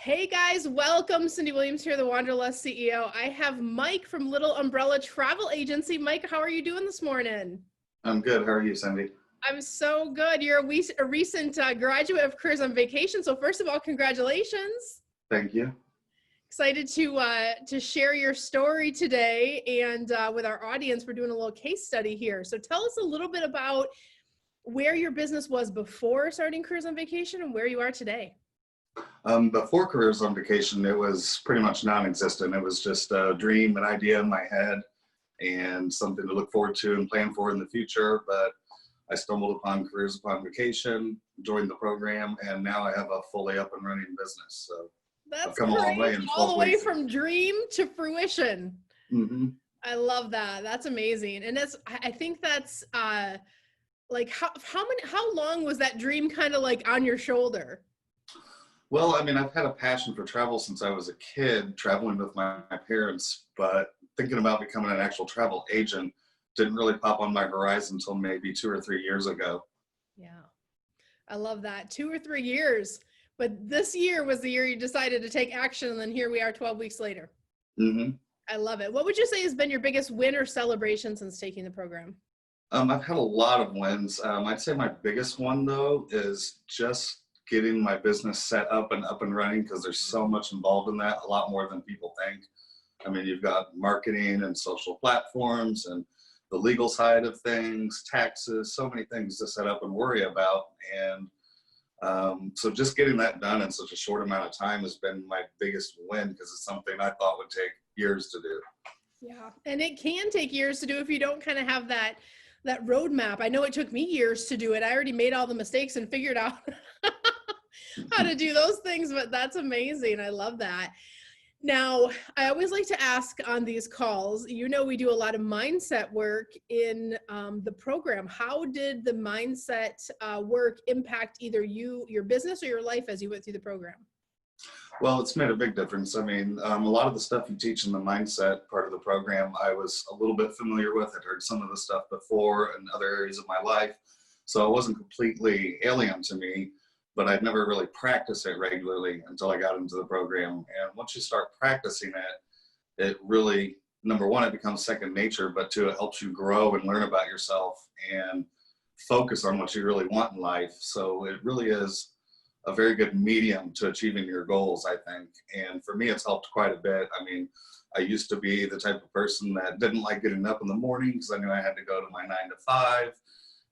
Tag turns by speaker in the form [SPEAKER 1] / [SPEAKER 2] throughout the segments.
[SPEAKER 1] Hey guys, welcome. Cyndi Williams here, the Wanderlust CEO. I have Mike from Little Umbrella Travel Agency. Mike, how are you doing this morning?
[SPEAKER 2] I'm good. How are you, Cyndi?
[SPEAKER 1] I'm so good. You're a recent graduate of Careers on Vacation. So first of all, congratulations.
[SPEAKER 2] Thank you.
[SPEAKER 1] Excited to share your story today. And with our audience, we're doing a little case study here. So tell us a little bit about where your business was before starting Careers on Vacation and where you are today.
[SPEAKER 2] Before Careers on Vacation, it was pretty much non-existent. It was just a dream, an idea in my head, and something to look forward to and plan for in the future. But I stumbled upon Careers Upon Vacation, joined the program, and now I have a fully up and running business. So
[SPEAKER 1] That's
[SPEAKER 2] I've come a long way in 12
[SPEAKER 1] all the way
[SPEAKER 2] weeks.
[SPEAKER 1] from dream to fruition.
[SPEAKER 2] Mm-hmm.
[SPEAKER 1] I love that. That's amazing. And I think that's like how long was that dream kind of like on your shoulder?
[SPEAKER 2] Well, I mean, I've had a passion for travel since I was a kid, traveling with my parents, but thinking about becoming an actual travel agent didn't really pop on my horizon until maybe 2 or 3 years ago.
[SPEAKER 1] Yeah, I love that. 2 or 3 years. But this year was the year you decided to take action, and then here we are 12 weeks later.
[SPEAKER 2] Mm-hmm.
[SPEAKER 1] I love it. What would you say has been your biggest win or celebration since taking the program?
[SPEAKER 2] I've had a lot of wins. I'd say my biggest one, though, is just getting my business set up and running, because there's so much involved in that, a lot more than people think. I mean, you've got marketing and social platforms and the legal side of things, taxes, so many things to set up and worry about. And so just getting that done in such a short amount of time has been my biggest win, because it's something I thought would take years to do.
[SPEAKER 1] Yeah, and it can take years to do if you don't kind of have that roadmap. I know it took me years to do it. I already made all the mistakes and figured out how to do those things, but that's amazing. I love that. Now, I always like to ask on these calls, we do a lot of mindset work in the program. How did the mindset work impact either your business or your life as you went through the program?
[SPEAKER 2] Well, it's made a big difference. I mean, a lot of the stuff you teach in the mindset part of the program, I was a little bit familiar with. I'd heard some of the stuff before in other areas of my life, so it wasn't completely alien to me, but I'd never really practiced it regularly until I got into the program. And once you start practicing it, it really, number one, it becomes second nature, but two, it helps you grow and learn about yourself and focus on what you really want in life. So it really is a very good medium to achieving your goals, I think. And for me, it's helped quite a bit. I mean, I used to be the type of person that didn't like getting up in the morning because I knew I had to go to my 9 to 5.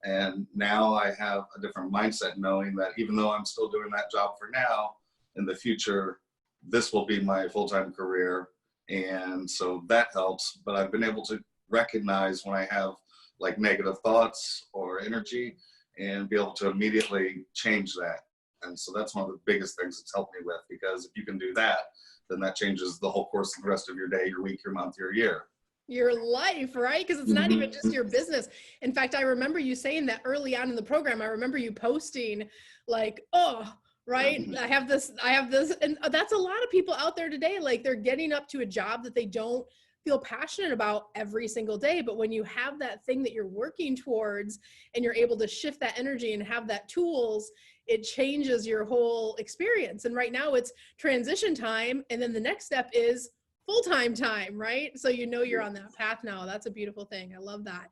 [SPEAKER 2] And now I have a different mindset, knowing that even though I'm still doing that job for now, in the future, this will be my full-time career. And so that helps. But I've been able to recognize when I have like negative thoughts or energy and be able to immediately change that. And so that's one of the biggest things it's helped me with, because if you can do that, then that changes the whole course of the rest of your day, your week, your month, your year.
[SPEAKER 1] Your life, right? Because it's not even just your business. In fact, I remember you saying that early on in the program. I remember you posting like, oh, right, I have this. And that's a lot of people out there today. Like, they're getting up to a job that they don't feel passionate about every single day. But when you have that thing that you're working towards and you're able to shift that energy and have that tools, it changes your whole experience. And right now it's transition time. And then the next step is full-time time, right? So you're on that path now. That's a beautiful thing. I love that.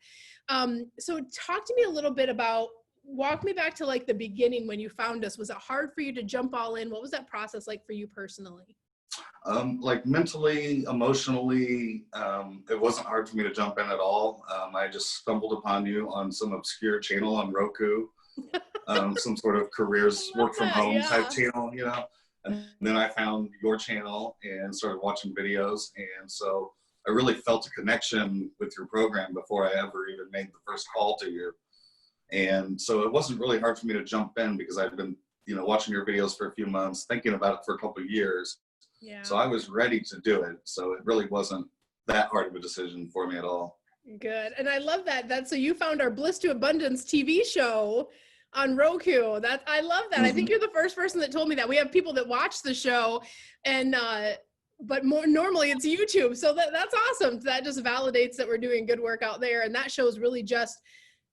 [SPEAKER 1] So talk to me a little bit about, walk me back to like the beginning when you found us. Was it hard for you to jump all in? What was that process like for you personally?
[SPEAKER 2] Like mentally, emotionally, it wasn't hard for me to jump in at all. I just stumbled upon you on some obscure channel on Roku, some sort of careers work from home type channel, and then I found your channel and started watching videos. And so I really felt a connection with your program before I ever even made the first call to you. And so it wasn't really hard for me to jump in, because I've been, watching your videos for a few months, thinking about it for a couple of years.
[SPEAKER 1] Yeah.
[SPEAKER 2] So I was ready to do it. So it really wasn't that hard of a decision for me at all.
[SPEAKER 1] Good. And I love that. So you found our Bliss to Abundance TV show on Roku. I love that. Mm-hmm. I think you're the first person that told me that. We have people that watch the show, and but more normally it's YouTube. So that's awesome. That just validates that we're doing good work out there. And that show is really just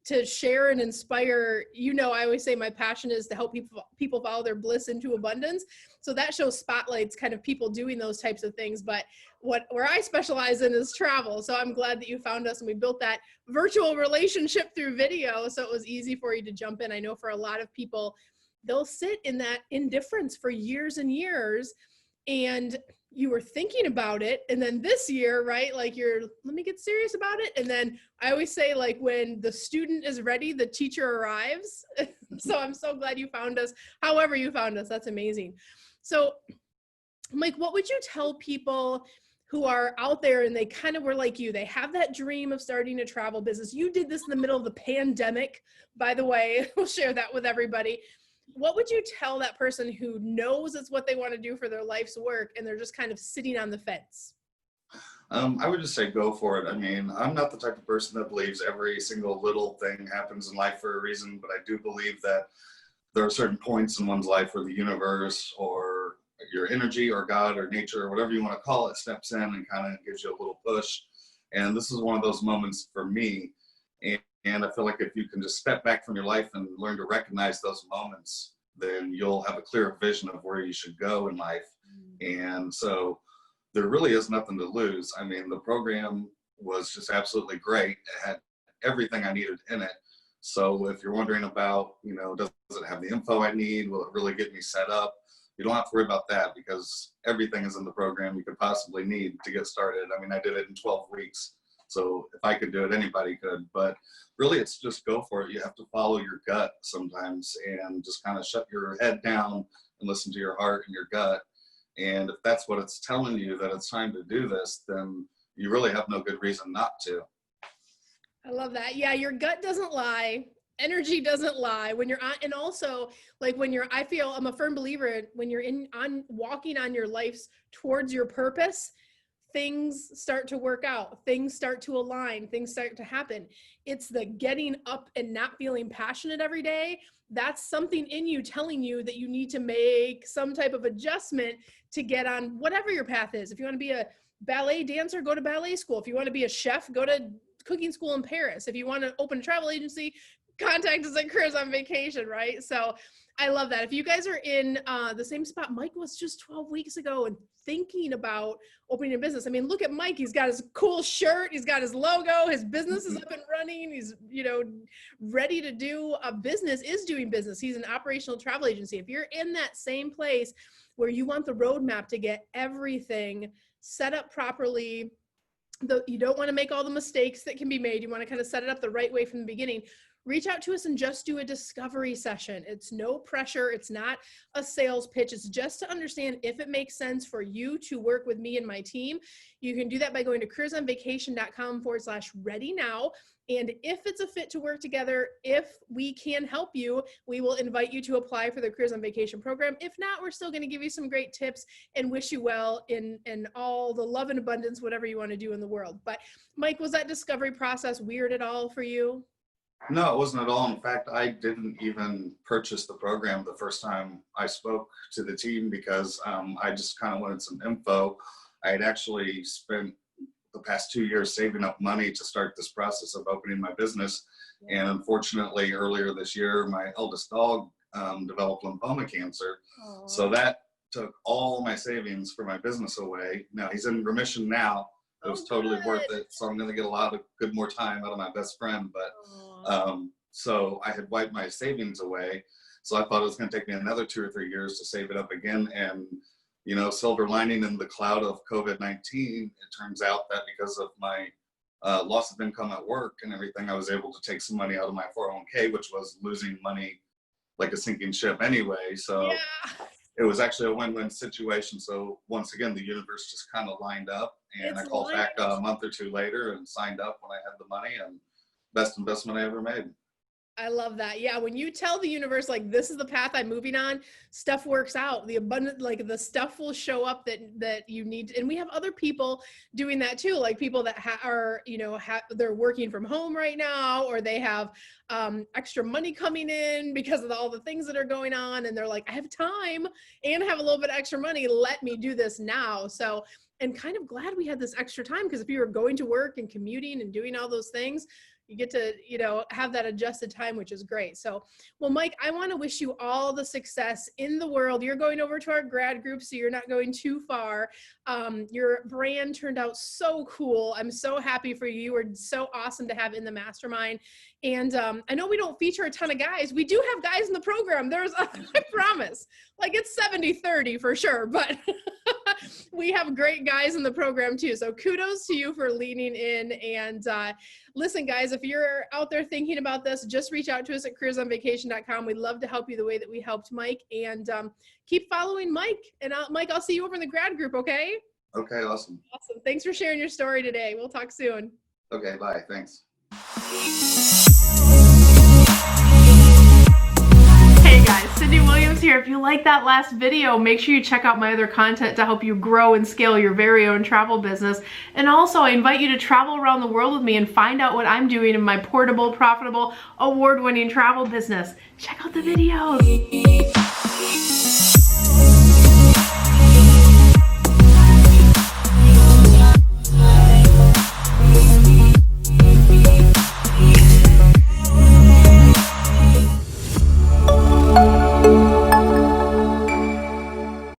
[SPEAKER 1] to share and inspire. You know, I always say my passion is to help people follow their bliss into abundance. So that show spotlights kind of people doing those types of things. But where I specialize in is travel. So I'm glad that you found us and we built that virtual relationship through video. So it was easy for you to jump in. I know for a lot of people, they'll sit in that indifference for years and years, and you were thinking about it. And then this year, right, like let me get serious about it. And then I always say, like, when the student is ready, the teacher arrives. So I'm so glad you found us. However you found us, that's amazing. So Mike, what would you tell people who are out there and they kind of were like you, they have that dream of starting a travel business? You did this in the middle of the pandemic, by the way. We'll share that with everybody. What would you tell that person who knows it's what they want to do for their life's work and they're just kind of sitting on the fence?
[SPEAKER 2] I would just say go for it. I mean, I'm not the type of person that believes every single little thing happens in life for a reason, but I do believe that there are certain points in one's life where the universe or your energy or God or nature or whatever you want to call it steps in and kind of gives you a little push. And this is one of those moments for me. And I feel like if you can just step back from your life and learn to recognize those moments, then you'll have a clearer vision of where you should go in life. And so there really is nothing to lose. I mean, the program was just absolutely great. It had everything I needed in it. So if you're wondering about, you know, does it have the info I need? Will it really get me set up? You don't have to worry about that because everything is in the program you could possibly need to get started. I mean, I did it in 12 weeks. So if I could do it, anybody could. But really, it's just go for it. You have to follow your gut sometimes and just kind of shut your head down and listen to your heart and your gut. And if that's what it's telling you that it's time to do this, then you really have no good reason not to.
[SPEAKER 1] I love that. Yeah, your gut doesn't lie. Energy doesn't lie when you're on, and also like I feel I'm a firm believer when you're walking on your life's towards your purpose, things start to work out, things start to align, things start to happen. It's the getting up and not feeling passionate every day. That's something in you telling you that you need to make some type of adjustment to get on whatever your path is. If you want to be a ballet dancer, go to ballet school. If you want to be a chef, go to cooking school in Paris. If you want to open a travel agency, contact us at Careers on Vacation, right? So I love that. If you guys are in the same spot Mike was just 12 weeks ago and thinking about opening a business. I mean, look at Mike. He's got his cool shirt. He's got his logo. His business is up and running. He's, ready to do a business, is doing business. He's an operational travel agency. If you're in that same place where you want the roadmap to get everything set up properly, you don't want to make all the mistakes that can be made. You want to kind of set it up the right way from the beginning. Reach out to us and just do a discovery session. It's no pressure. It's not a sales pitch. It's just to understand if it makes sense for you to work with me and my team. You can do that by going to careersonvacation.com/ready now. And if it's a fit to work together, if we can help you, we will invite you to apply for the Careers on Vacation program. If not, we're still going to give you some great tips and wish you well in all the love and abundance, whatever you want to do in the world. But Mike, was that discovery process weird at all for you?
[SPEAKER 2] No, it wasn't at all. In fact, I didn't even purchase the program the first time I spoke to the team because I just kind of wanted some info. I had actually spent the past 2 years saving up money to start this process of opening my business. And unfortunately, earlier this year, my eldest dog developed lymphoma cancer.
[SPEAKER 1] Aww.
[SPEAKER 2] So that took all my savings for my business away. Now he's in remission now. It was totally worth it. So I'm going to get a lot of good more time out of my best friend. But so I had wiped my savings away. So I thought it was going to take me another 2 or 3 years to save it up again. And, silver lining in the cloud of COVID-19, it turns out that because of my loss of income at work and everything, I was able to take some money out of my 401k, which was losing money like a sinking ship anyway. So it was actually a win-win situation. So once again, the universe just kind of lined up, and I called back a month or two later and signed up when I had the money, and best investment I ever made.
[SPEAKER 1] I love that. Yeah. When you tell the universe, like, this is the path I'm moving on, stuff works out. The abundant, like, the stuff will show up that you need. And we have other people doing that too. Like people that are, they're working from home right now, or they have extra money coming in because of all the things that are going on. And they're like, I have time and have a little bit of extra money. Let me do this now. So, and kind of glad we had this extra time, because if you were going to work and commuting and doing all those things, You get to, you know, have that adjusted time, which is great. So, well, Mike, I want to wish you all the success in the world. You're going over to our grad group, so you're not going too far. Your brand turned out so cool. I'm so happy for you. You were so awesome to have in the mastermind. And I know we don't feature a ton of guys. We do have guys in the program. There's, I promise, like it's 70-30 for sure, but we have great guys in the program too. So kudos to you for leaning in. And listen, guys, if you're out there thinking about this, just reach out to us at careersonvacation.com. We'd love to help you the way that we helped Mike. And keep following Mike. And Mike, I'll see you over in the grad group, okay?
[SPEAKER 2] Okay, awesome.
[SPEAKER 1] Awesome. Thanks for sharing your story today. We'll talk soon.
[SPEAKER 2] Okay, bye. Thanks.
[SPEAKER 1] Hey guys, Cyndi Williams here. If you like that last video, make sure you check out my other content to help you grow and scale your very own travel business. And also, I invite you to travel around the world with me and find out what I'm doing in my portable, profitable, award-winning travel business. Check out the videos.